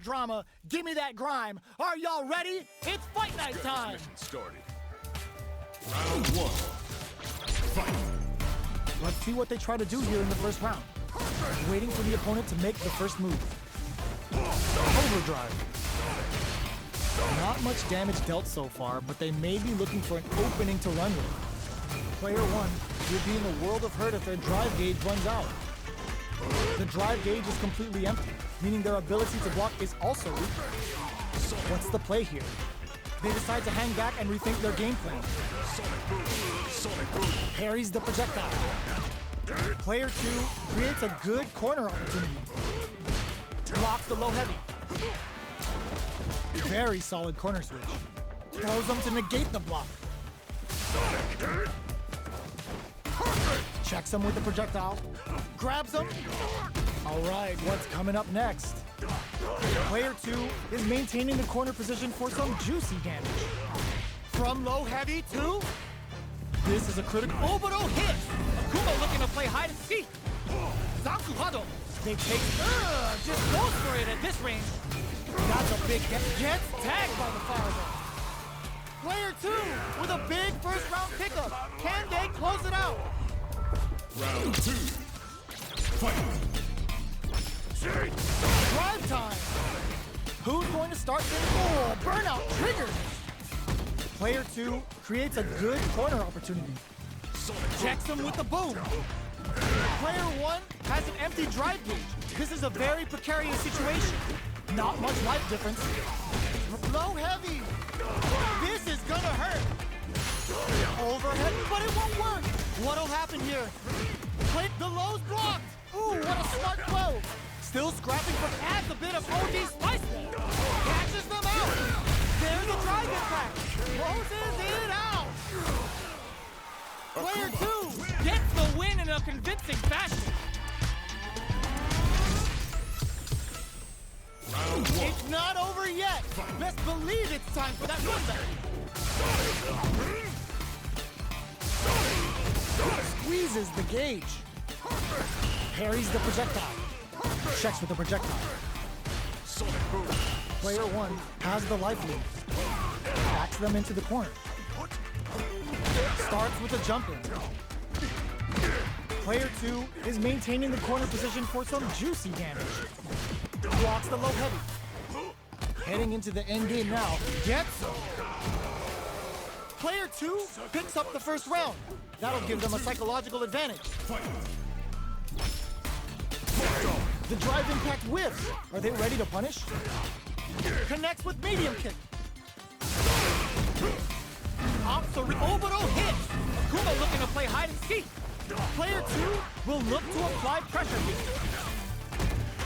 drama, give me that grime. Are y'all ready? It's fight night time! Mission started. Round 1. Fight! Let's see what they try to do here in the first round. Waiting for the opponent to make the first move. Overdrive. Not much damage dealt so far, but they may be looking for an opening to run with. Player 1 will be in a world of hurt if their drive gauge runs out. The drive gauge is completely empty, meaning their ability to block is also weak. What's the play here? They decide to hang back and rethink their game plan. Parries the projectile. Player 2 creates a good corner opportunity. Blocks the low heavy. Very solid corner switch. Throws them to negate the block. Checks him with the projectile. Grabs him. All right, what's coming up next? Player 2 is maintaining the corner position for some juicy damage. From low heavy to... This is a critical... Oboro hit! Akuma looking to play hide and seek. Zangief. They take... just goes for it at this range. That's a big hit. Gets tagged by the fireball. Player 2 with a big first round pickup. Can they close it out? Round 2. Fight! Drive time! Who's going to start this? Oh, burnout triggered! Player 2 creates a good corner opportunity. Checks him with the boom. Player 1 has an empty drive gauge. This is a very precarious situation. Not much life difference. Low heavy! This is gonna hurt! Overhead, but it won't work! What'll happen here? Play the low's blocked! Ooh, what a smart blow! Still scrapping, but adds a bit of OD spice there. Catches them out! There's a drive impact! Closes it out! Player 2 gets the win in a convincing fashion. It's not over yet! Best believe it's time for that comeback! Squeezes the gauge. Parries the projectile. Checks with the projectile. Player 1 has the life lead. Backs them into the corner. Starts with a jump in. Player 2 is maintaining the corner position for some juicy damage. Blocks the low heavy. Heading into the end game now. Gets him. Player 2 picks up the first round. That'll give them a psychological advantage. The drive impact whiffs. Are they ready to punish? Connects with medium kick. Oboro hit. Akuma looking to play hide and seek. Player 2 will look to apply pressure here.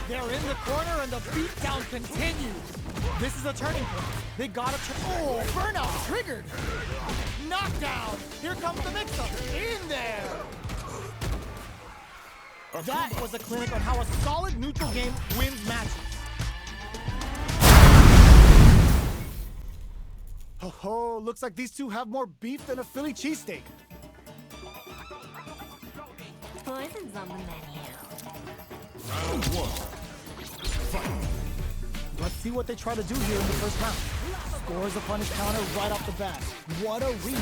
They're in the corner and the beatdown continues. This is a turning point. They gotta oh, burnout triggered. Knockdown. Here comes the mix-up. In there. That was a clinic on how a solid neutral game wins matches. Oh, looks like these two have more beef than a Philly cheesesteak. Poison's on the menu. Round 1. Fight! Let's see what they try to do here in the first round. Scores a punish counter right off the bat. What a read.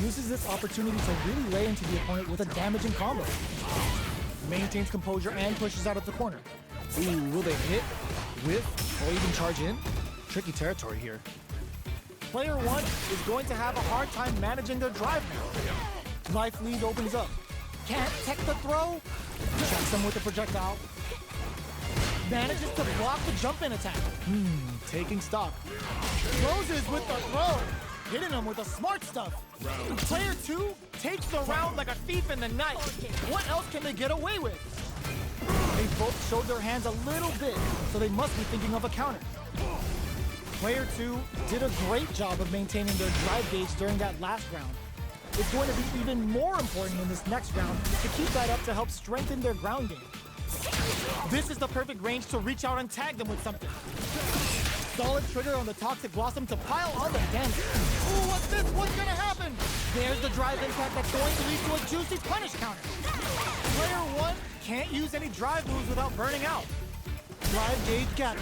Uses this opportunity to really lay into the opponent with a damaging combo. Maintains composure and pushes out of the corner. Ooh, will they hit, whiff, or even charge in? Tricky territory here. Player 1 is going to have a hard time managing their drive now. Life lead opens up. Can't tech the throw. Checks them with the projectile. Manages to block the jump-in attack. Taking stock. Closes with the throw. Hitting him with the smart stuff. Player 2 takes the round like a thief in the night. What else can they get away with? They both showed their hands a little bit, so they must be thinking of a counter. Player 2 did a great job of maintaining their drive gauge during that last round. It's going to be even more important in this next round to keep that up to help strengthen their ground game. This is the perfect range to reach out and tag them with something. Solid trigger on the Toxic Blossom to pile on the damage. Ooh, what's this? What's gonna happen? There's the drive impact that's going to lead to a juicy punish counter. Player 1 can't use any drive moves without burning out. Drive gauge gap.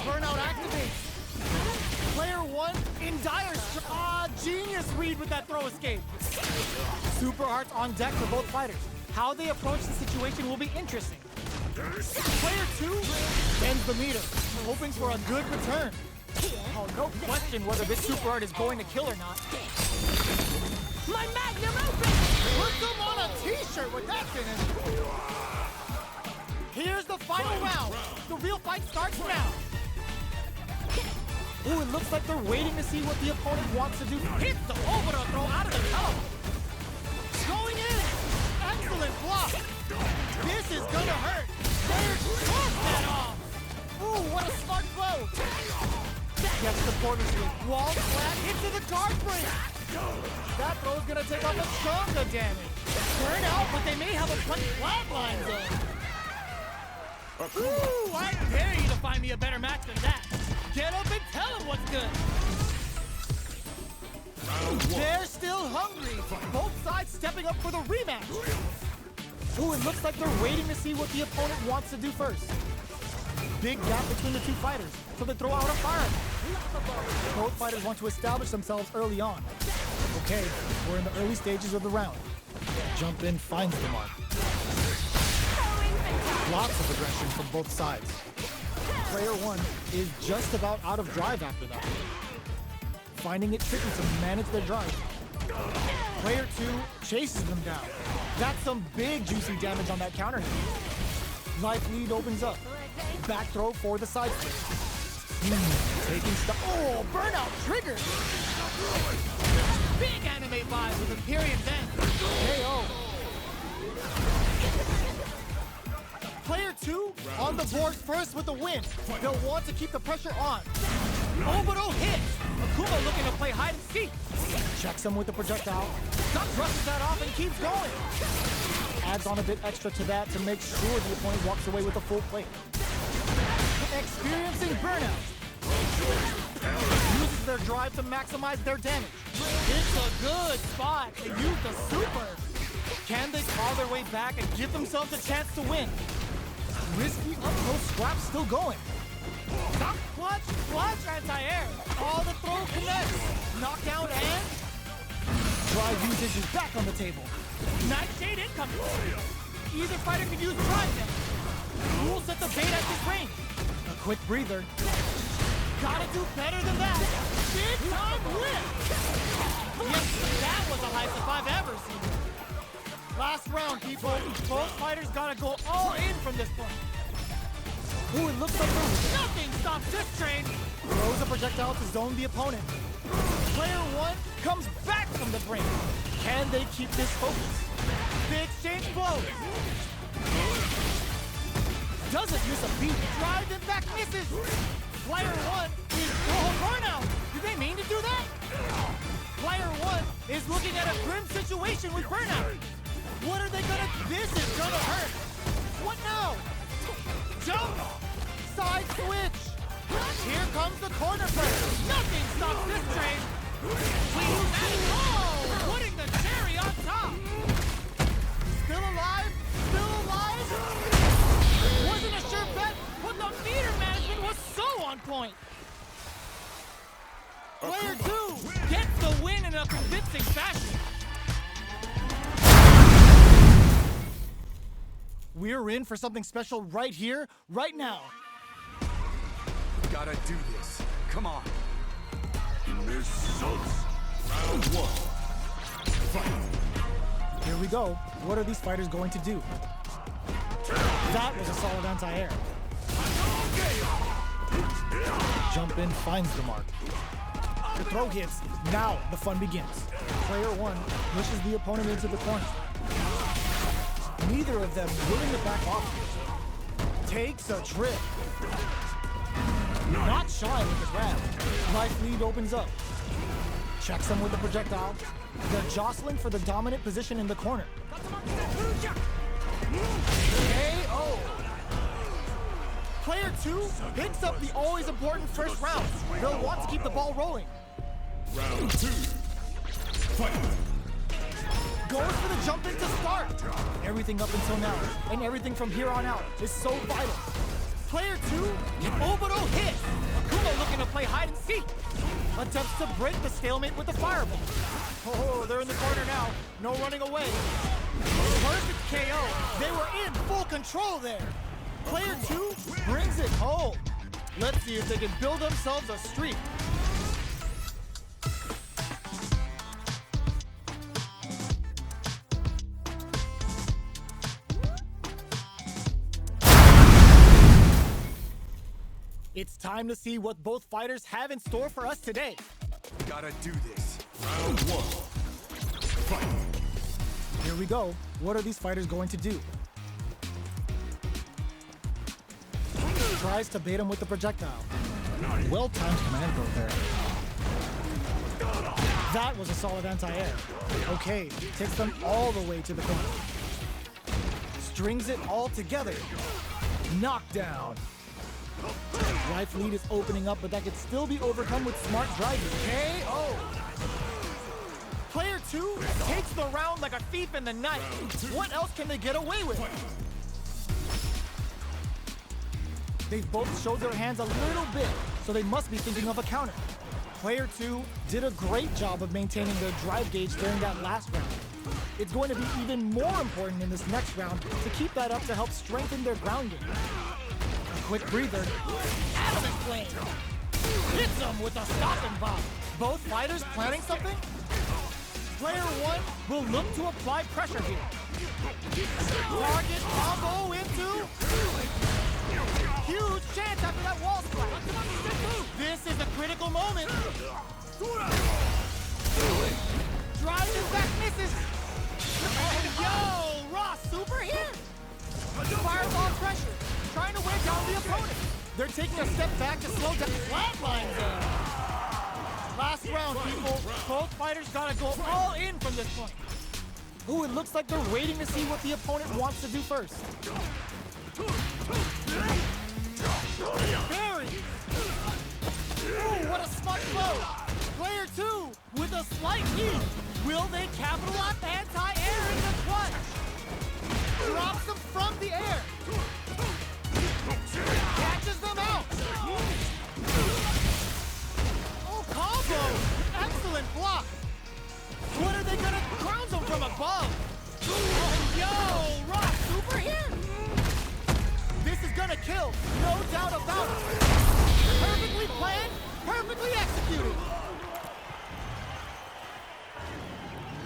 Burnout activates. Player 1 in dire genius read with that throw escape. Super Hearts on deck for both fighters. How they approach the situation will be interesting. Player 2 bends the meter, hoping for a good return. Oh, no question whether this Super Art is going to kill or not. My magnum opus! Put them on a t-shirt with that finish. Here's the final round. The real fight starts now. Ooh, it looks like they're waiting to see what the opponent wants to do. Hits the overthrow throw out of the top. Going in. Excellent block. This is gonna hurt. There's that off. Ooh, what a smart blow. Gets the corner swing. Wall flat into the guard break. That throw's gonna take off a chunk of damage. Burn out, but they may have a punch flatline zone. Ooh, I dare you to find me a better match than that. Get up and tell him what's good. They're still hungry. Both sides stepping up for the rematch. Ooh, it looks like they're waiting to see what the opponent wants to do first. Big gap between the two fighters, so they throw out a fireball. Both fighters want to establish themselves early on. Okay, we're in the early stages of the round. Jump in finds the mark. Lots of aggression from both sides. Player 1 is just about out of drive after that. Finding it tricky to manage their drive. Player 2 chases them down. That's some big juicy damage on that counter hit. Life lead opens up. Back throw for the side split. Taking stuff. Oh, burnout triggered. Big anime vibes with Imperium's end. KO. Player 2 on the board first with the win. They'll want to keep the pressure on. Obito hits. Akuma looking to play hide and seek. Checks him with the projectile. Duck brushes that off and keeps going. Adds on a bit extra to that to make sure the opponent walks away with a full plate. Experiencing burnout. Uses their drive to maximize their damage. It's a good spot to use the super. Can they claw their way back and give themselves a chance to win? Risky up-close scrap still going. Stop, clutch, anti-air. All the throw connects. Knockdown and... Drive usage is back on the table. Nightshade incoming. Either fighter can use drive then. Rules set the bait at this range. A quick breather. Gotta do better than that. Big time whip. Yes, that was the highest if I've ever seen it. Last round, people. Both fighters gotta go all in from this point. Ooh, it looks like nothing stops this train. Throws a projectile to zone the opponent. Player 1 comes back from the brink. Can they keep this focus? The exchange blows. Doesn't miss a beat. Drive and back misses. Player 1 is burnout. Did they mean to do that? Player 1 is looking at a grim situation with burnout. What are they gonna? This is gonna hurt. What now? Jump! Side switch! Here comes the corner pressure. Nothing stops this train. Oh! Putting the cherry on top. Still alive? Still alive? Wasn't a sure bet, but the meter management was so on point. Player 2 gets the win in a convincing fashion. We're in for something special right here, right now. Gotta do this. Come on. Results. Round 1. Fight. Here we go. What are these fighters going to do? That was a solid anti-air. Jump in finds the mark. The throw hits. Now the fun begins. Player 1 pushes the opponent into the corner. Neither of them willing to back off. Takes a trip. Not shy with the grab. Life lead opens up. Checks him with the projectile. They're jostling for the dominant position in the corner. KO. Player 2 picks up the always important first round. They'll want to keep the ball rolling. Round 2. Fight. Goes for the jump in to start. Everything up until now, and everything from here on out, is so vital. Player 2, orbital hit. Akuma looking to play hide and seek. Attempts to break the stalemate with the fireball. Oh, they're in the corner now. No running away. Perfect KO. They were in full control there. Player 2 brings it home. Let's see if they can build themselves a streak. It's time to see what both fighters have in store for us today. Gotta do this. Round 1. Fight. Here we go. What are these fighters going to do? Tries to bait him with the projectile. Well-timed command throw there. That was a solid anti-air. Okay, takes them all the way to the corner. Strings it all together. Knockdown. Life lead is opening up, but that could still be overcome with smart driving. KO! Player 2 takes the round like a thief in the night. What else can they get away with? They've both showed their hands a little bit, so they must be thinking of a counter. Player 2 did a great job of maintaining their drive gauge during that last round. It's going to be even more important in this next round to keep that up to help strengthen their ground game. Quick breather. Adamant flame. Hits them with a stop and bomb. Both fighters planning something? Player 1 will look to apply pressure here. Target combo into. Huge chance after that wall splash. This is a critical moment. Drives his back, misses. Oh, yo, Ross, super here. Fireball pressure. Trying to wear down the opponent. They're taking a step back to slow down. Flatline there. Last round, people. Both fighters gotta go all in from this point. Ooh, it looks like they're waiting to see what the opponent wants to do first. Barry! Ooh, what a smart blow. Player 2 with a slight lead. Will they capitalize anti-air in the clutch? Drops them from the air. Catches them out! Oh, combo! Excellent block! What are they gonna crown them from above? Oh, yo! Rock super here! This is gonna kill, no doubt about it! Perfectly planned, perfectly executed!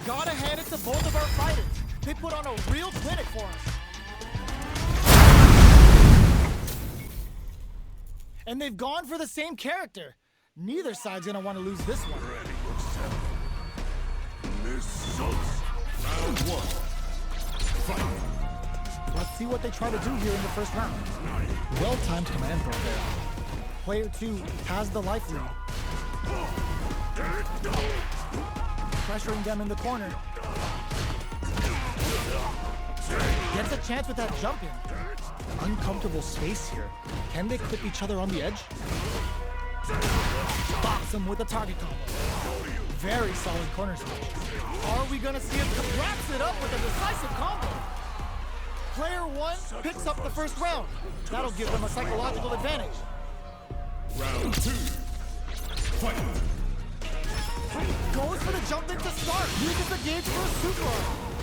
Gotta hand it to both of our fighters. They put on a real clinic for us. And they've gone for the same character. Neither side's gonna want to lose this one. Round 1. Fight. Let's see what they try to do here in the first round. Well-timed command throw there. Player 2 has the life lead. Pressuring them in the corner. Gets a chance with that jump in. Uncomfortable space here. Can they clip each other on the edge? Box him with a target combo. Very solid corner switch. Are we gonna see him wraps it up with a decisive combo? Player 1 picks up the first round. That'll give them a psychological advantage. Round 2. Fight. Goes for the jump in to start. Uses the gauge for a super.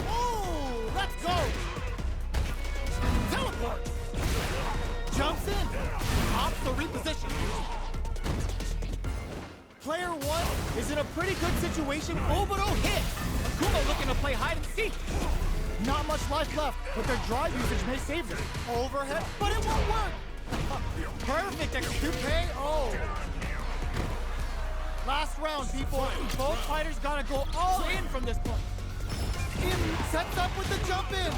Oh, let's go. Teleport. Jumps in. Opts to reposition. Player 1 is in a pretty good situation. Orbital hit. Akuma looking to play hide and seek. Not much life left, but their drive usage may save them. Overhead, but it won't work. Perfect execute KO. Last round, people. Both fighters gotta go all in from this point. Kim sets up with the jump in.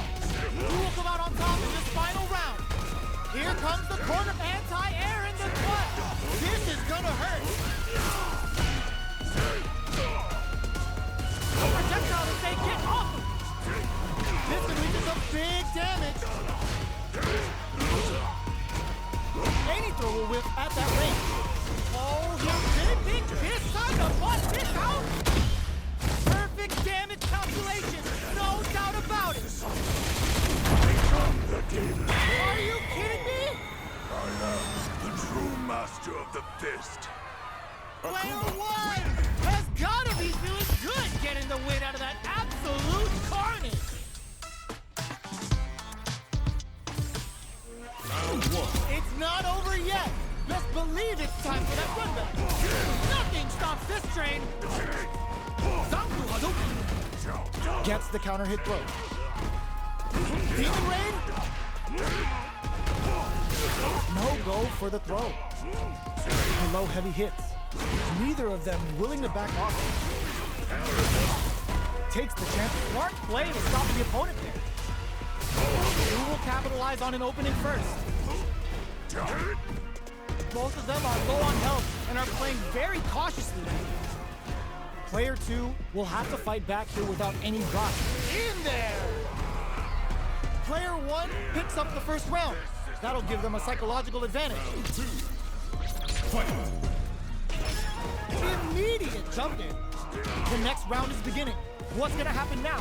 Who will come out on top in this final round? Here comes the corner anti-air in the clutch. This is gonna hurt. The projectile to say get off him. This could lead to some big damage. Any throw will whip at that range. Oh, he's big this time to bust this out. Perfect damage calculation. No doubt about it. Are you kidding me? Player one has gotta be feeling good getting the win out of that absolute carnage. Round one. It's not over yet. Best believe it's time for that run back. Nothing stops this train. Zanku Hadouken. Gets the counter hit throw. Demon Rain? No go for the throw. Below heavy hits. Neither of them willing to back off. Takes the chance. Smart play to stop the opponent there. Who will capitalize on an opening first? Both of them are low on health and are playing very cautiously. Player two will have to fight back here without any block. In there! Player one picks up the first round. That'll give them a psychological advantage. Round two. Fight. Immediate jump in. The next round is beginning. What's gonna happen now?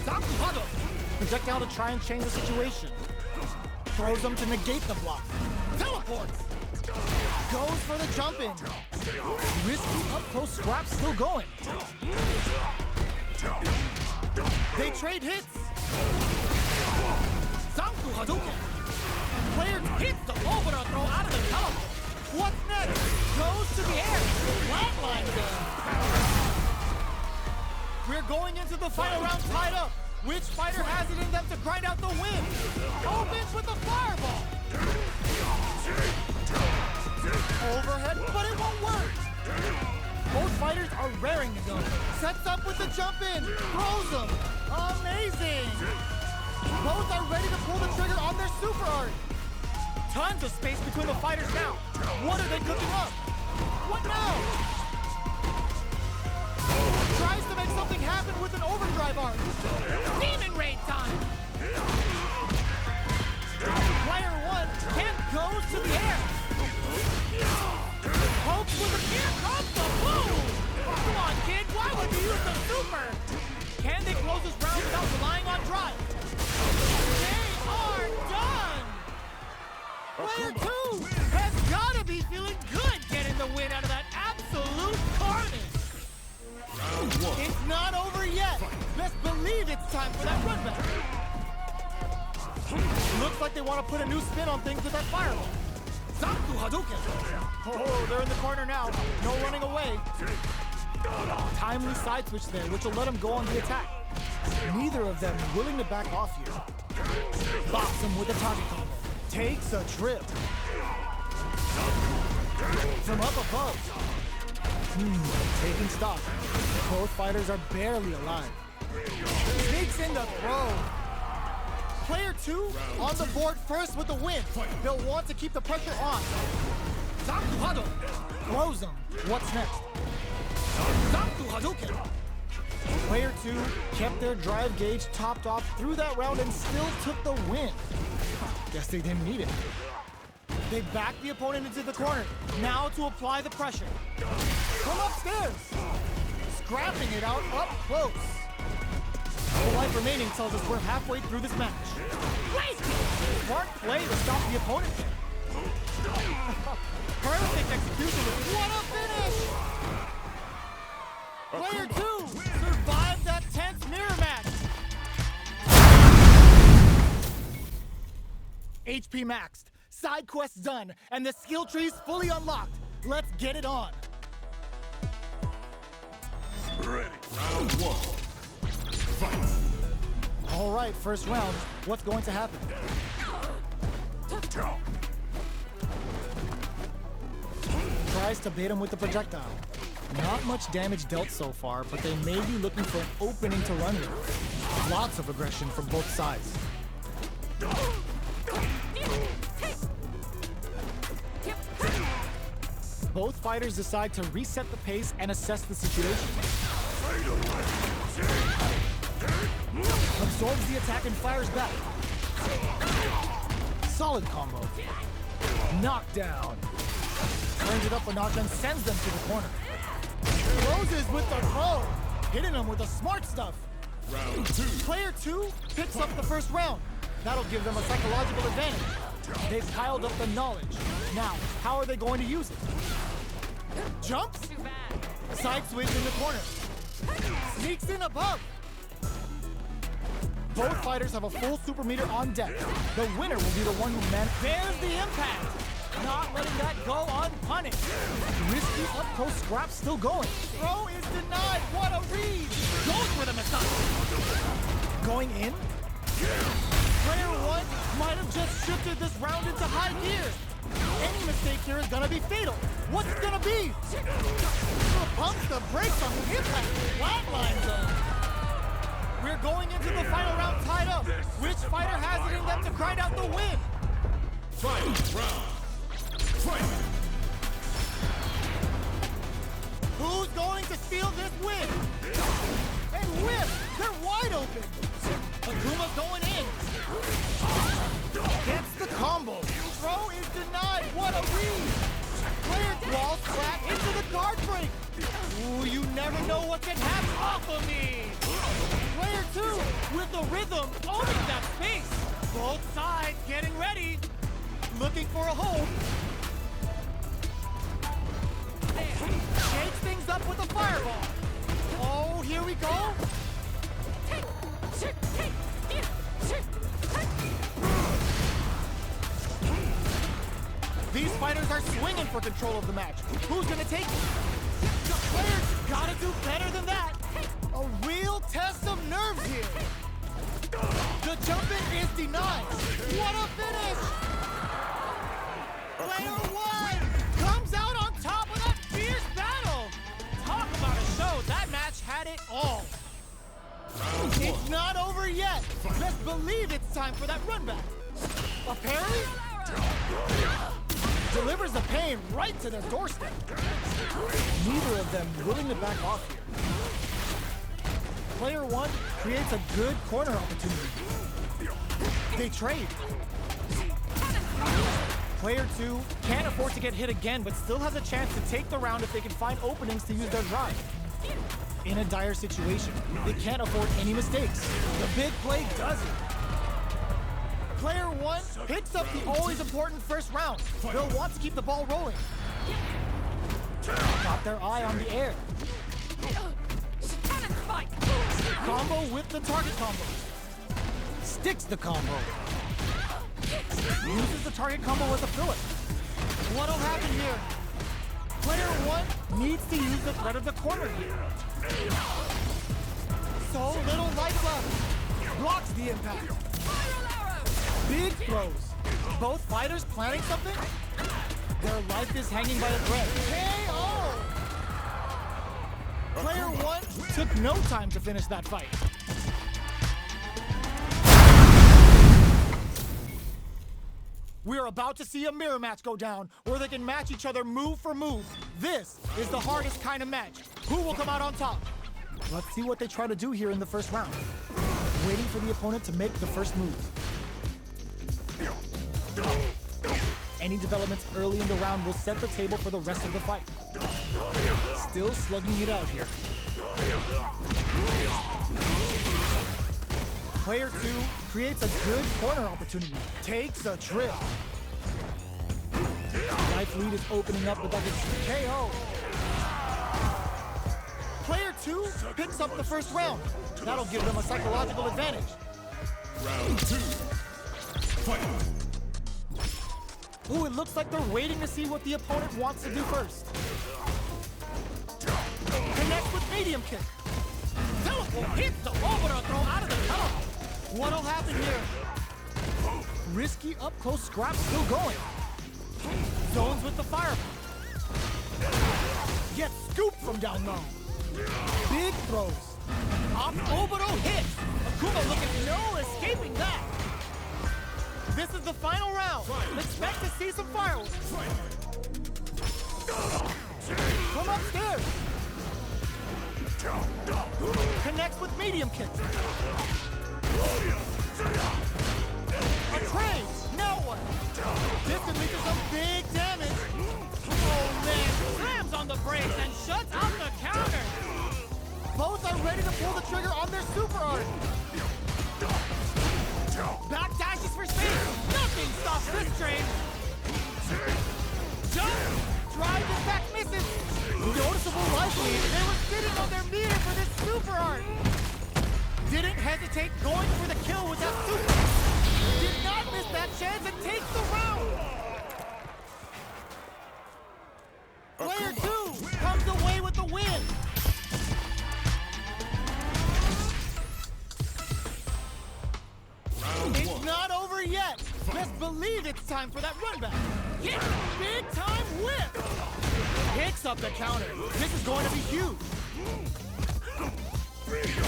Zanku Hado. Projectile to try and change the situation. Throws them to negate the block. Teleports. Goes for the jump in. Risky up close scrap still going. They trade hits. Zanku Hadouken. Player hits the overthrow throw out of the teleport. What's next? Goes to the air. Flatline them. We're going into the final round tied up. Which fighter has it in them to grind out the win? Opens with a fireball. Overhead, but it won't work. Both fighters are raring to go. Sets up with the jump in. Throws them. Amazing. Both are ready to pull the trigger on their super art. Tons of space between the fighters now. What are they cooking up? What now? Tries to make something happen with an overdrive art. Demon Raid time. Player one can't go to the air. Hopes with a Here comes the boom. Come on, kid. Why would you use the super? Can they close this round without relying on drive? They are done. Player two Has gotta be feeling good getting the win out of that absolute carnage. Round one. It's not over yet. Best believe it's time for that run back. Looks like they want to put a new spin on things with that fireball. Zanku Hadouken. Oh, they're in the corner now. No running away. Timely side switch there, which will let them go on the attack. Neither of them willing to back off here. Bops him with a target combo. Takes a trip. From up above. Taking stock. Both fighters are barely alive. Sneaks in the throw. Player two on the board first with the win. They'll want to keep the pressure on. Zanku Hado. Throws them. What's next? Zanku Hadouken. Player two kept their drive gauge topped off through that round and still took the win. Guess they didn't need it. They back the opponent into the corner. Now to apply the pressure. From upstairs. Scrapping it out up close. The life remaining tells us we're halfway through this match. Smart play to stop the opponent there. Perfect execution with what a finish! Player two survived that tense mirror match. HP maxed, side quests done, and the skill tree's fully unlocked. Let's get it on. Ready. Round one. Fight. All right, first round. What's going to happen? Tries to bait him with the projectile. Not much damage dealt so far, but they may be looking for an opening to run with. Lots of aggression from both sides. Both fighters decide to reset the pace and assess the situation. Absorbs the attack and fires back. Solid combo. Knockdown. Turns it up a notch and sends them to the corner. Closes with the throw. Hitting them with the smart stuff. Round two. Player two picks up the first round. That'll give them a psychological advantage. They've piled up the knowledge. Now, how are they going to use it? Jumps, Too bad. side switch in the corner. Sneaks in above. Both fighters have a full super meter on deck. The winner will be the one who There's the impact. Not letting that go unpunished. risky up close scrap still going. Throw is denied. What a read! Goes for the massage. Going in. Player one might have just shifted this round into high gear. Any mistake here is gonna be fatal. What's it gonna be? Pumps the brakes on the impact. Flatlines them. We're going into the final round tied up. Which fighter has it in them to grind out the win? Final round. Fight! Who's going to steal this win? And whip! They're wide open! Akuma's going in! Gets the combo! Throw is denied! What a read! Player wall slap into the guard break! Ooh, you never know what can happen off of me! Player two with the rhythm owning that space! Both sides getting ready! Looking for a hold! Shakes things up with a fireball. Oh, here we go. These fighters are swinging for control of the match. Who's gonna take it? The players gotta do better than that. A real test of nerves here. The jump-in is denied. What a finish! Player one comes out on top of that fierce battle. Talk about a show. That match had it all. It's not over yet. Let's believe it's time for that run back. A parry? Delivers the pain right to their doorstep. Neither of them willing to back off here. Player one creates a good corner opportunity. They trade. Player two can't afford to get hit again, but still has a chance to take the round if they can find openings to use their drive. In a dire situation, they can't afford any mistakes. The big play does it. Player one picks up the always important first round. They'll want to keep the ball rolling. Got their eye on the air. Combo with the target combo. Sticks the combo. Uses the target combo as a filler. What'll happen here? Player one needs to use the threat of the corner here. So little life left. Blocks the impact. Big throws. Both fighters planning something? Their life is hanging by a thread. KO! Player one took no time to finish that fight. We're about to see a mirror match go down, where they can match each other move for move. This is the hardest kind of match. Who will come out on top? Let's see what they try to do here in the first round. Waiting for the opponent to make the first move. Any developments early in the round will set the table for the rest of the fight. Still slugging it out here. Player two creates a good corner opportunity. Takes a trip. Life lead is opening up, but that gets KO. Player two picks up the first round. That'll give them a psychological advantage. Round two. Fight! Ooh, it looks like they're waiting to see what the opponent wants to do first. Connects with medium kick. Teleport hits the overthrow throw out of the tunnel. What'll happen here? Risky up close scrap still going. Zones with the fire. Gets scooped from down low. Big throws. Off Oboro hit. Akuma looking no escaping that. This is the final round. Expect to see some fireworks. Come upstairs. Connects with medium kicks. A trade. Now what? This can lead to some big damage. Oh man, slams on the brakes and shuts out the counter. Both are ready to pull the trigger on their super art. Back dashes for space. Nothing stops this train. Jump! Drive attack misses. possible life lead. They were sitting on their meter for this super art. Didn't hesitate going for the kill with that super. Did not miss that chance and takes the round. Player 2 comes away with the win. It's not over yet. Best believe it's time for that run back. Hit, big time whip. Picks up the counter. This is going to be huge.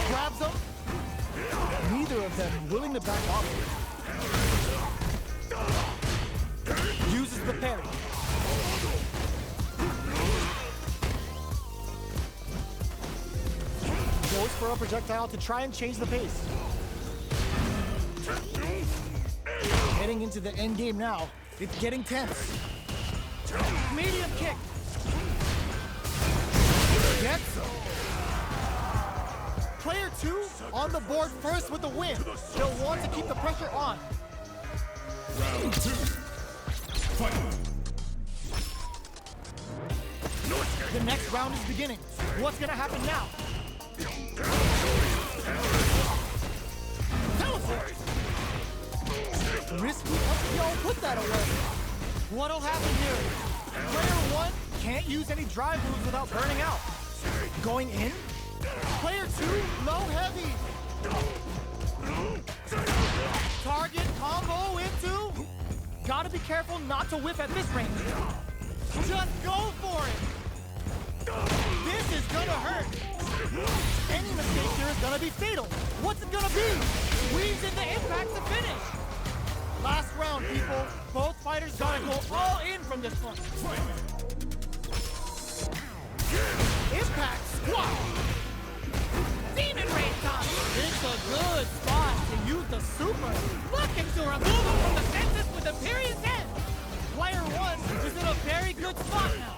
Grabs him. Neither of them willing to back off. Uses the parry. Goes for a projectile to try and change the pace. Heading into the end game now. It's getting tense. Medium kick. Gets him. Player 2 on the board first with the win. They'll want to keep the pressure on. Round 2. Fight. The next round is beginning. What's gonna happen now? Teleport! Risky up, put that away. What'll happen here? Player 1 can't use any drive moves without burning out. Going in? Player 2, low heavy. Target combo into. Gotta be careful not to whiff at this range. Just go for it. This is gonna hurt. Any mistake here is gonna be fatal. What's it gonna be? Weaves in the impact to finish. Last round, people. Both fighters gotta go all in from this point. Impact squat. Demon Raid time. It's a good spot to use the super. Looking to remove him from the census with a period 10. Player 1 is in a very good spot now.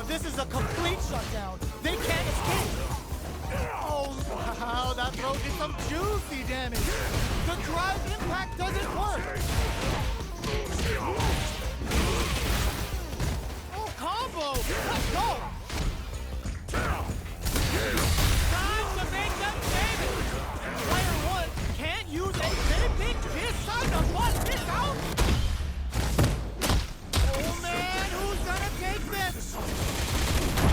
This is a complete shutdown. They can't escape. Oh, wow, that throw did some juicy damage. The drive impact doesn't work. Oh, combo. Let's go. Time to make them famous. Player 1 can't use a big this time to bust this out. Oh man, who's gonna take this?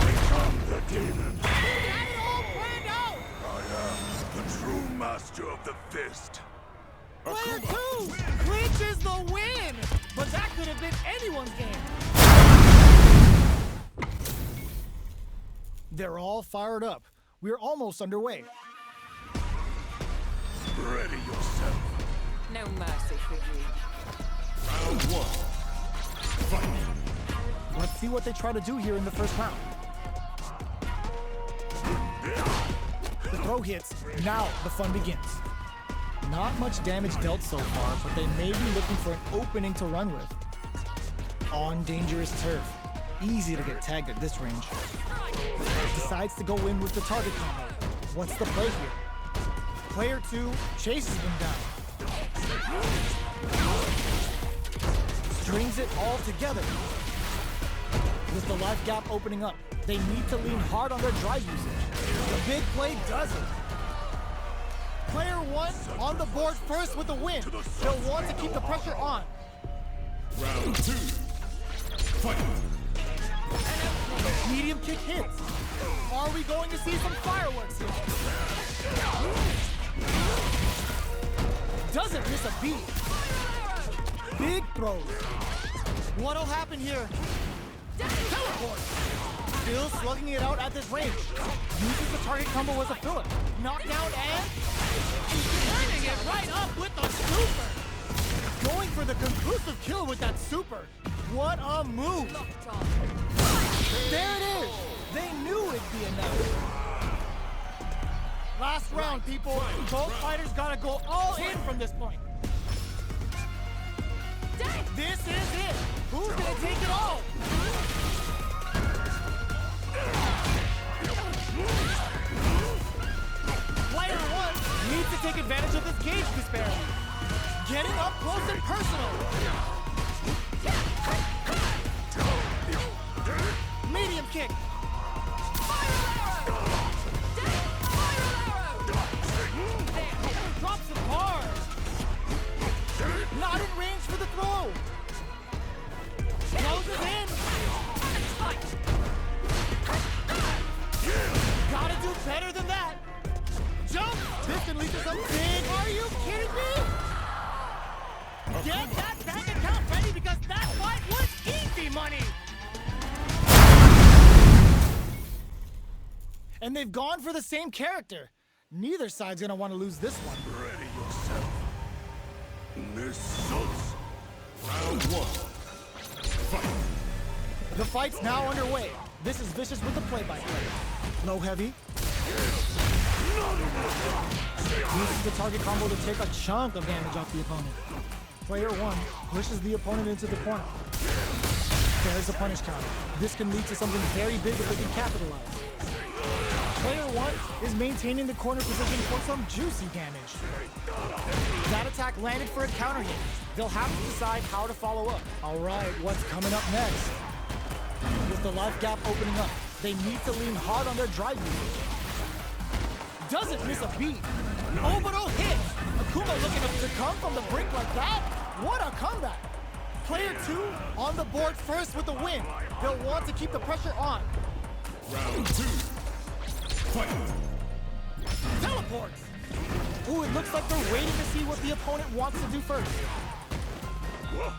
Become the demon. He had it all planned out. I am the true master of the fist. Player 2 clinches the win. But that could have been anyone's game. They're all fired up. We're almost underway. Ready yourself. No mercy for you. Round 1. Fight. Let's see what they try to do here in the first round. The throw hits. Now the fun begins. Not much damage dealt so far, but they may be looking for an opening to run with. On dangerous turf. Easy to get tagged at this range. Decides to go in with the target combo. What's the play here? Player 2 chases them down. Strings it all together. With the life gap opening up, they need to lean hard on their drive usage. The big play does it. Player 1 on the board first with the win. They'll want to keep the pressure on. Round 2. Fight. Medium kick hits. Are we going to see some fireworks here? Doesn't miss a beat. Big throws. What'll happen here? Teleport. Still slugging it out at this range. Uses the target combo as a filler. Knockdown and turning it right up with the super. Going for the conclusive kill with that super. What a move. There it is. They knew it'd be enough. Last round, people. Both fighters gotta go all in from this point. This is it. Who's gonna take it all? Player 1 needs to take advantage of this gauge disparity. Getting up close and personal. Medium kick. drops him hard. Not in range for the throw. Closes in. Gotta do better than that. Jump. This can lead to some big. Are you kidding me? Get that bank account ready because that fight was easy money! And they've gone for the same character. Neither side's gonna want to lose this one. Ready yourself. Missiles. Round one. Fight. The fight's now underway. This is Vicious with the play-by-play. Low heavy. Uses the target combo to take a chunk of damage off the opponent. Player one pushes the opponent into the corner. There's a punish counter. This can lead to something very big if they can capitalize. Player one is maintaining the corner position for some juicy damage. That attack landed for a counter hit. They'll have to decide how to follow up. All right, what's coming up next? With the life gap opening up, they need to lean hard on their drive usage. Doesn't miss a beat. Orbital hit. Akuma looking to come from the brink like that? What a comeback. Player two on the board first with the win. They'll want to keep the pressure on. Round two. Fight. Teleports. Ooh, it looks like they're waiting to see what the opponent wants to do first.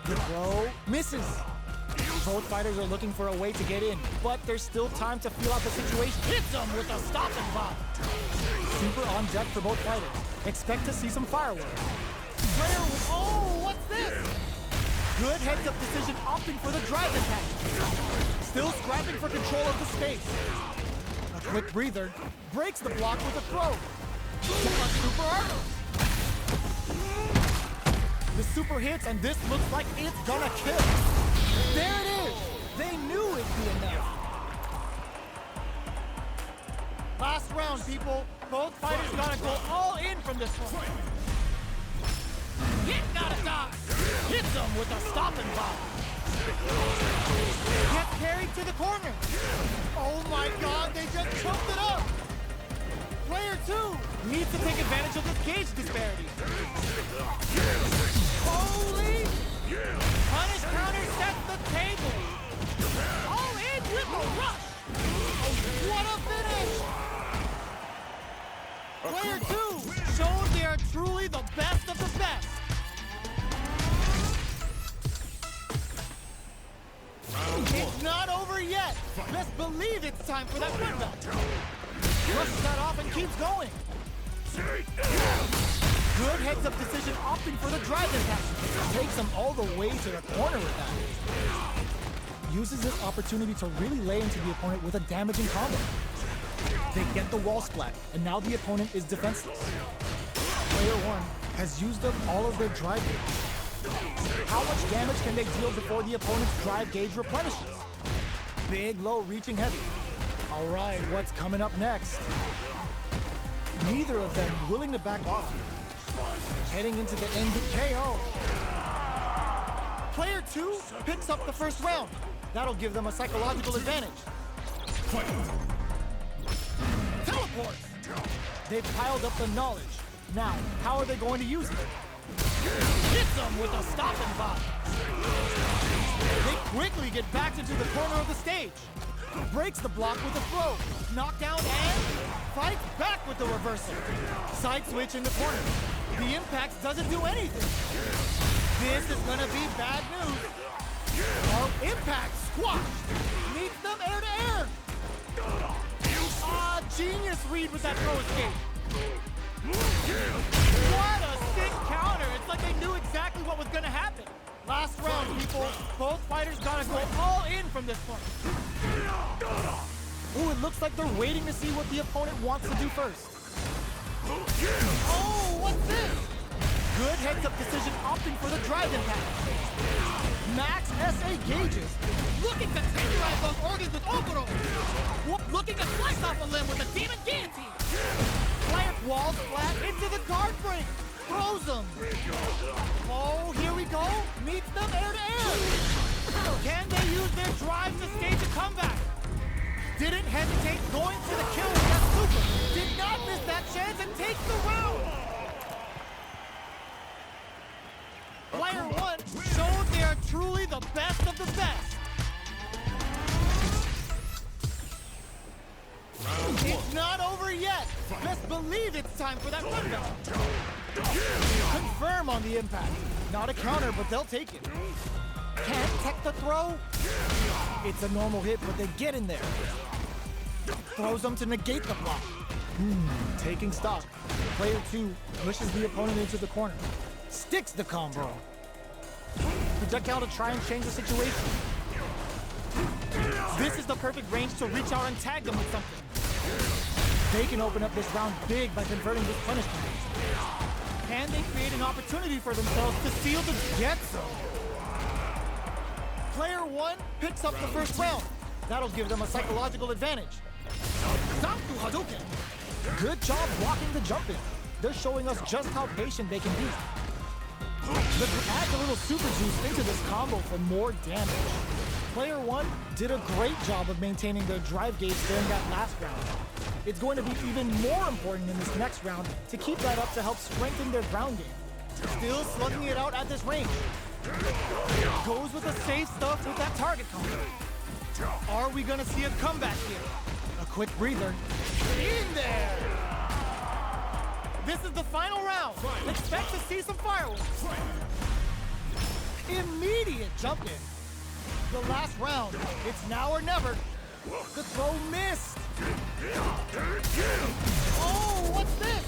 The throw misses. Both fighters are looking for a way to get in, but there's still time to feel out the situation. Hits them with a stop and pop. Super on deck for both fighters. Expect to see some fireworks. Player, oh, what's this? Good heads-up decision opting for the drive attack. Still scrapping for control of the space. A quick breather. Breaks the block with a throw. A super art. The super hits, and this looks like it's gonna kill. There it is! They knew it'd be enough. Last round, people. Both fighters gotta go all in from this one. Hit gotta die! Hits them with a stop and pop. Gets carried to the corner. Oh my god, they just choked it up! Player two needs to take advantage of this gauge disparity. Holy! Punish counter sets the table. All in with a rush! What a finish! Player two shows they are truly the best of the best. It's not over yet. Best believe it's time for that comeback. Brushes that off and keeps going. Good heads-up decision opting for the drive attack. Takes him all the way to the corner with that. Uses this opportunity to really lay into the opponent with a damaging combo. They get the wall splat, and now the opponent is defenseless. Player one has used up all of their drive gauge. How much damage can they deal before the opponent's drive gauge replenishes? Big, low, reaching heavy. All right, what's coming up next? Neither of them willing to back off here. Heading into the end of KO. Player two picks up the first round. That'll give them a psychological advantage. Teleports! They've piled up the knowledge. Now, how are they going to use it? Hits them with a stop and pop. They quickly get back into the corner of the stage. Breaks the block with a throw. Knockdown and fights back with the reversal. Side switch in the corner. The impact doesn't do anything. This is gonna be bad news. Oh, impact squash. Meets them air to air. Ah, genius read with that throw escape. What a sick counter. It's like they knew exactly what was gonna happen. Last round, people. Both fighters gotta go all in from this point. Ooh, it looks like they're waiting to see what the opponent wants to do first. Oh, what's this? Good heads-up decision opting for the drive impact. Max SA gauges. Looking to tenderize those organs with orbital. Looking to slice off a limb with a demon guillotine. Plant walls flat into the guard break. Throws them. Oh, here we go. Meets them air to air. Can they use their drive to stage a comeback? Didn't hesitate going for the kill with that super. Did not miss that chance and takes the round. truly the best of the best. It's not over yet. Best believe it's time for that rundown. Confirm on the impact. Not a counter, but they'll take it. Can't tech the throw? It's a normal hit, but they get in there. Throws them to negate the block. Taking stock. Player 2 pushes the opponent into the corner. Sticks the combo. Projectile to try and change the situation. This is the perfect range to reach out and tag them with something. They can open up this round big by converting this punishment. Can they create an opportunity for themselves to seal the get-so? Player 1 picks up the first round. That'll give them a psychological advantage. Zanku Hadouken. Good job blocking the jump in. They're showing us just how patient they can be. Let's add a little super juice into this combo for more damage. Player 1 did a great job of maintaining their drive gauge during that last round. It's going to be even more important in this next round to keep that up to help strengthen their ground game. Still slugging it out at this range. Goes with the safe stuff with that target combo. Are we gonna see a comeback here? A quick breather. In there! This is the final round. Expect to see some fireworks. Immediate jump in. The last round. It's now or never. The throw missed. Oh, what's this?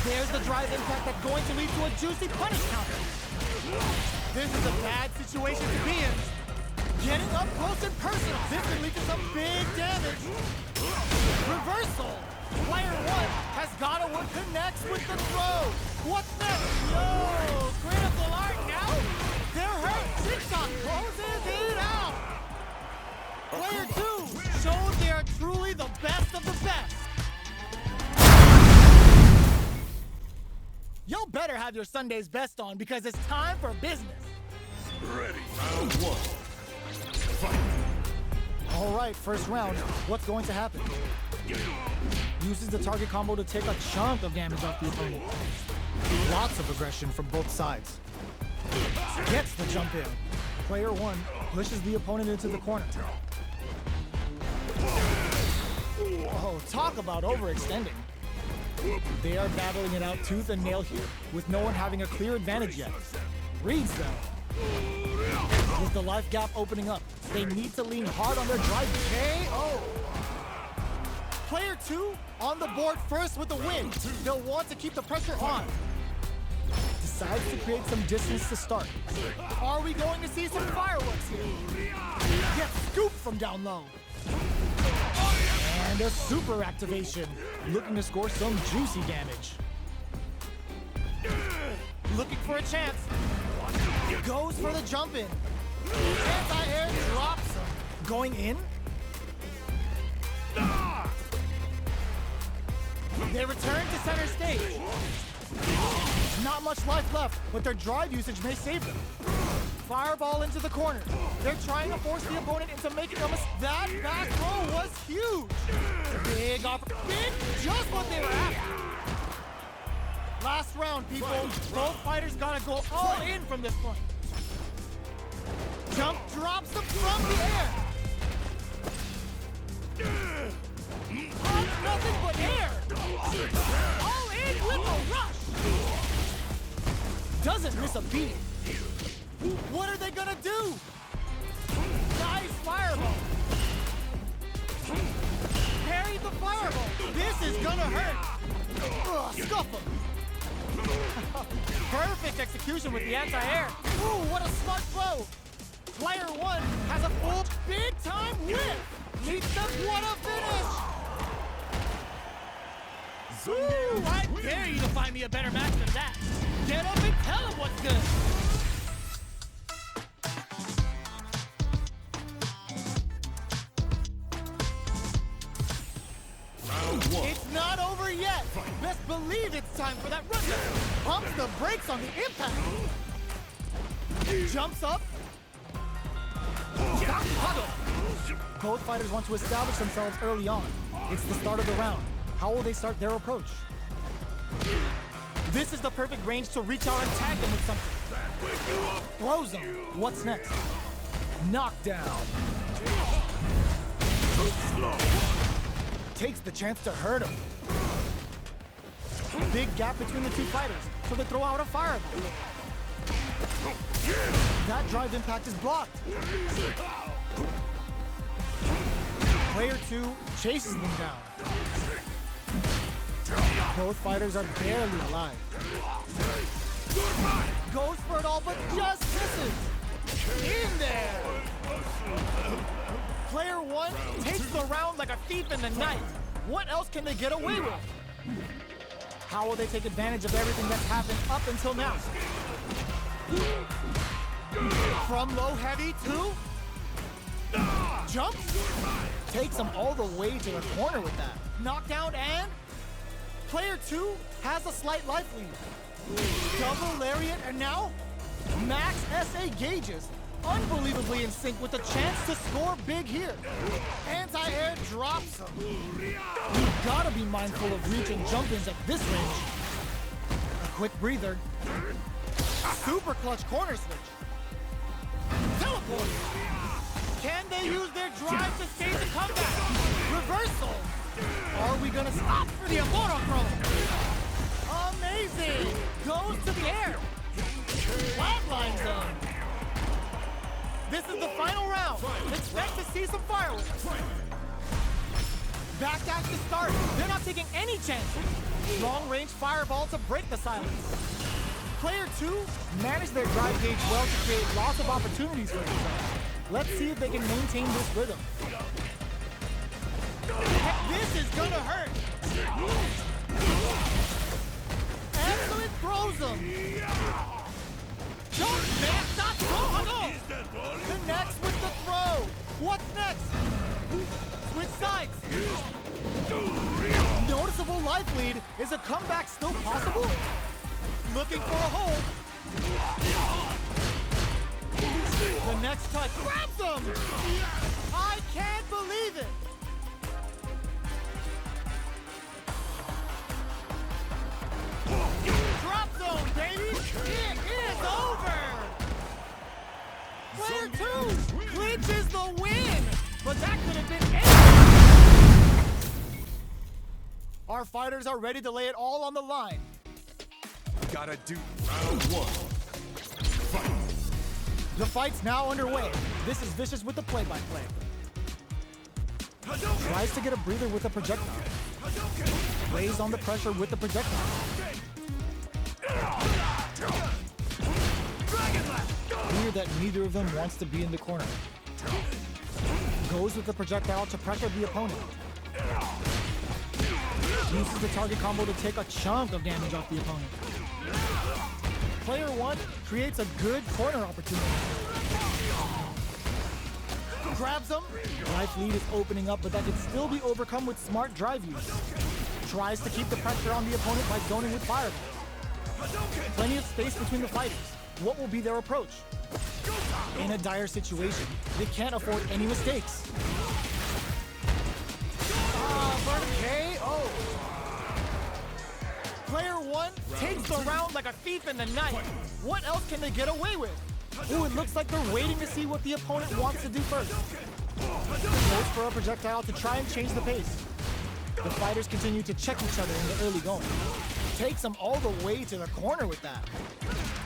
There's the drive impact that's going to lead to a juicy punish counter. This is a bad situation to be in. Getting up close and personal. This can lead to some big damage. Reversal. Player 1 has got to work connects with the throw. What's next? Yo, critical art now. They're hurt. Jigsaw closes it out. Player 2 showed they are truly the best of the best. Y'all better have your Sunday's best on because it's time for business. Ready. Round 1. Fight. All right, first round. What's going to happen? Uses the target combo to take a chunk of damage off the opponent. Lots of aggression from both sides. Gets the jump in. Player 1 pushes the opponent into the corner. Oh, talk about overextending. They are battling it out tooth and nail here, with no one having a clear advantage yet. Reads them. With the life gap opening up, they need to lean hard on their drive. KO! Player 2 on the board first with the win. They'll want to keep the pressure on. Decides to create some distance to start. Are we going to see some fireworks here? Gets scooped from down low. And a super activation. Looking to score some juicy damage. Looking for a chance. Goes for the jump in. Anti-air drops him. Going in? They return to center stage. Not much life left, but their drive usage may save them. Fireball into the corner. They're trying to force the opponent into making a mistake. That back row was huge. Big opportunity. Just what they were after. Last round, people. Both fighters gotta go all in from this point. Jump drops them from the air. Nothing but air. All in with a rush. Doesn't miss a beat. What are they gonna do? Nice fireball. Parry the fireball. This is gonna hurt. Scuff him. Perfect execution with the anti-air. Ooh, what a smart throw. Player 1 has a full big-time whip. Meets them, what a finish. Ooh, I dare you to find me a better match than that. Get up and tell him what's good. It's not over yet. Best believe it's time for that run. Pumps the brakes on the impact. Jumps up. Both fighters want to establish themselves early on. It's the start of the round. How will they start their approach? This is the perfect range to reach out and tag them with something. Throws him. What's next? Knockdown. Takes the chance to hurt him. Big gap between the two fighters, so they throw out a fireball. That drive impact is blocked. Player 2 chases them down. Both fighters are barely alive. Goes for it all, but just misses. In there! Player 1 takes the round like a thief in the night. What else can they get away with? How will they take advantage of everything that's happened up until now? From low heavy to jumps, takes him all the way to the corner with that. Knockdown and player 2 has a slight life lead. Double lariat and now max SA gauges. Unbelievably in sync with the chance to score big here. Anti-air drops him. You've gotta be mindful of reach and jump-ins at this range. A quick breather. Super clutch corner switch. Teleport. Can they use their drive to stage the comeback? Reversal. Are we gonna stop for the Amoro throw? Amazing. Goes to the air. Flatlines them. This is the final round. Expect to see some fireworks. Backdash to start. They're not taking any chances. Long-range fireball to break the silence. Player 2 managed their drive gauge well to create lots of opportunities for themselves. Let's see if they can maintain this rhythm. This is gonna hurt. Excellent throws him. Don't stop! The next with the throw. What's next? Switch sides. Noticeable life lead. Is a comeback still possible? Looking for a hold. The next touch grabs him. I can't believe it. Drop zone, baby. It is over. Player 2 clinches the win, but that could have been anything. Our fighters are ready to lay it all on the line. Gotta do round 1. Fight. The fight's now underway. This is Vicious with the play-by-play. Tries to get a breather with a projectile. Lays on the pressure with the projectile. Clear that neither of them wants to be in the corner. Goes with the projectile to pressure the opponent. Uses the target combo to take a chunk of damage off the opponent. Player 1 creates a good corner opportunity. Grabs him. Life lead is opening up, but that can still be overcome with smart drive use. Tries to keep the pressure on the opponent by zoning with fireballs. Plenty of space between the fighters. What will be their approach? In a dire situation, they can't afford any mistakes. For the KO. Player 1 takes the round like a thief in the night. What else can they get away with? Ooh, it looks like they're waiting to see what the opponent wants to do first. Goes for a projectile to try and change the pace. The fighters continue to check each other in the early going. Takes them all the way to the corner with that.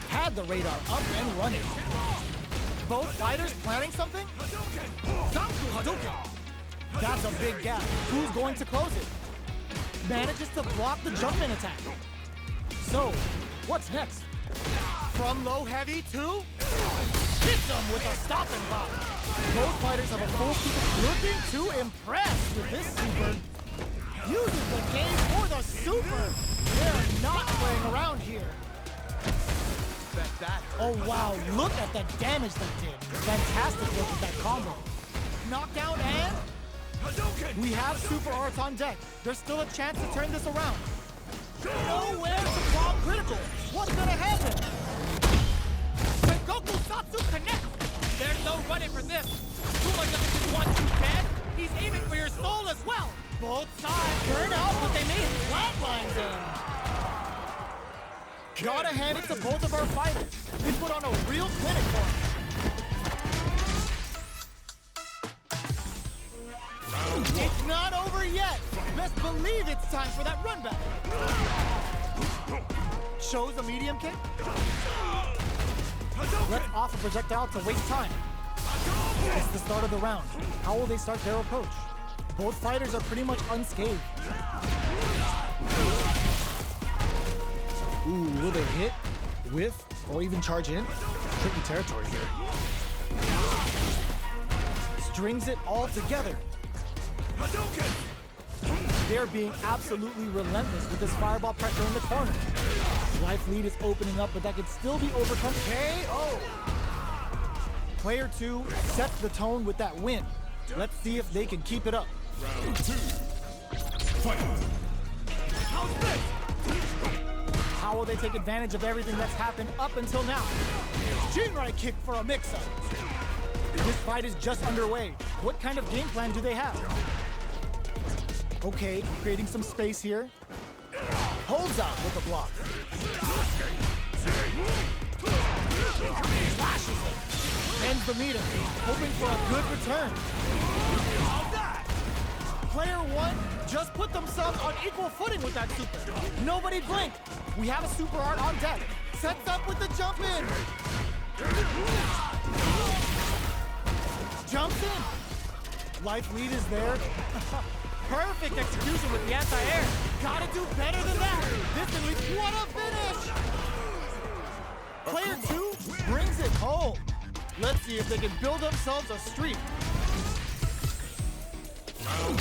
Had the radar up and running. Both fighters planning something? That's a big gap. Who's going to close it? Manages to block the jump-in attack. So, what's next? From low heavy to hits them with a stop and block. Both fighters have a full super looking to impress with this super. Uses the game for the super. They're not playing around here. Oh wow, look at the damage that did. Fantastic look at that combo. Knockdown and we have super arts on deck. There's still a chance to turn this around. Nowhere to call critical. What's gonna happen? When Goku Satsu connects, there's no running for this. Akuma doesn't just want you dead. He's aiming for your soul as well. Both sides burn out, but they may flatline them. Gotta hand it to both of our fighters. They put on a real clinic for us. It's not over yet. Best believe it's time for that run back. Shows a medium kick. Let's off a projectile to waste time. It's the start of the round. How will they start their approach? Both fighters are pretty much unscathed. Ooh, will they hit, whiff, or even charge in? Tricky territory here. Strings it all together. They're being absolutely relentless with this fireball pressure in the corner. Life lead is opening up, but that could still be overcome. KO! Player 2 sets the tone with that win. Let's see if they can keep it up. Round 2. Fight. How will they take advantage of everything that's happened up until now? Jinrai kick for a mix-up. This fight is just underway. What kind of game plan do they have? Okay, creating some space here. Holds out with the block. Slashes it. Ends the meter, hoping for a good return. Player 1 just put themselves on equal footing with that super. Nobody blink. We have a super art on deck. Sets up with the jump in. Jumps in. Life lead is there. Perfect execution with the anti-air. Gotta do better than that. This can lead. What a finish! Player 2 brings it home. Let's see if they can build themselves a streak.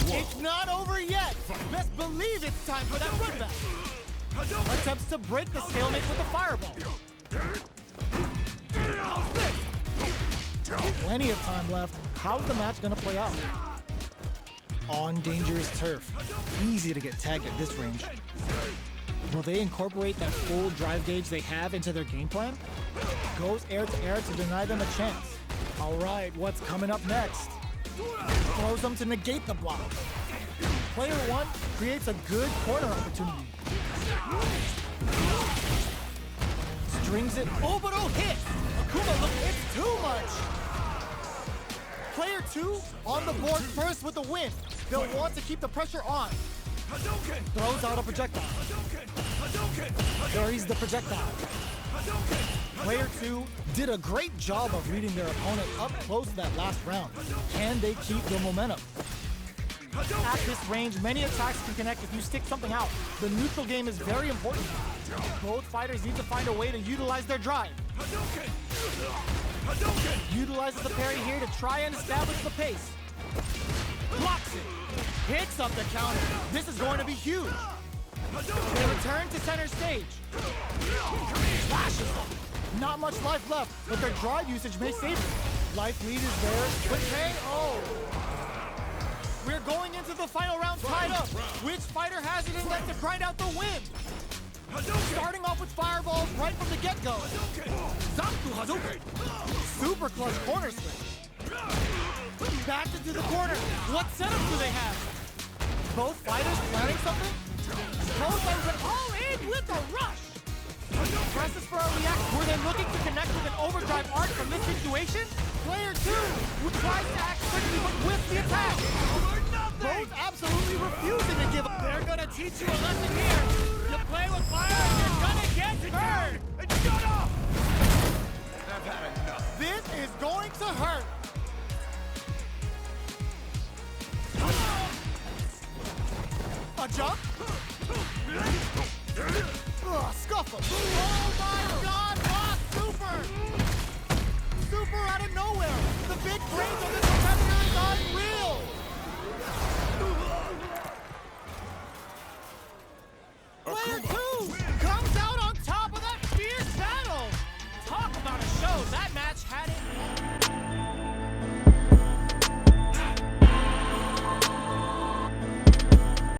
It's not over yet. Best believe it's time for that run back. Attempts to break the stalemate with the fireball. Plenty of time left. How's the match gonna play out? On dangerous turf. Easy to get tagged at this range. Will they incorporate that full drive gauge they have into their game plan? Goes air to deny them a chance. All right, what's coming up next? Throws them to negate the block. Player 1 creates a good corner opportunity. Strings it. Oh, but oh, hit! Akuma, look, it's too much! Player 2 on the board first with the win. They'll want to keep the pressure on. Throws out a projectile. Buries the projectile. Player 2 did a great job of reading their opponent up close to that last round. Can they keep their momentum? At this range, many attacks can connect if you stick something out. The neutral game is very important. Both fighters need to find a way to utilize their drive. Utilizes the parry here to try and establish the pace. Blocks it. Hits up the counter. This is going to be huge. They return to center stage. Slashes them. Not much life left, but their drive usage may save them. Life lead is there. Quick KO. We're going into the final round tied up. Which fighter has it in them to grind out the win? Starting off with fireballs right from the get-go. Zangief Hadouken. Super clutch corner swing. Back into the corner. What setup do they have? Both fighters planning something? Both fighters are all in with a rush. Presses for a react. Were they looking to connect with an overdrive art from this situation? Player 2, who tries to act quickly but with the attack. Both absolutely refusing to give up. They're gonna teach you a lesson here. You play with fire and you're gonna get burned. And shut up! I've had enough. This is going to hurt. A jump? Scuffle. Oh my God, boss, super! Super out of nowhere. The big brains of this competitor is unreal.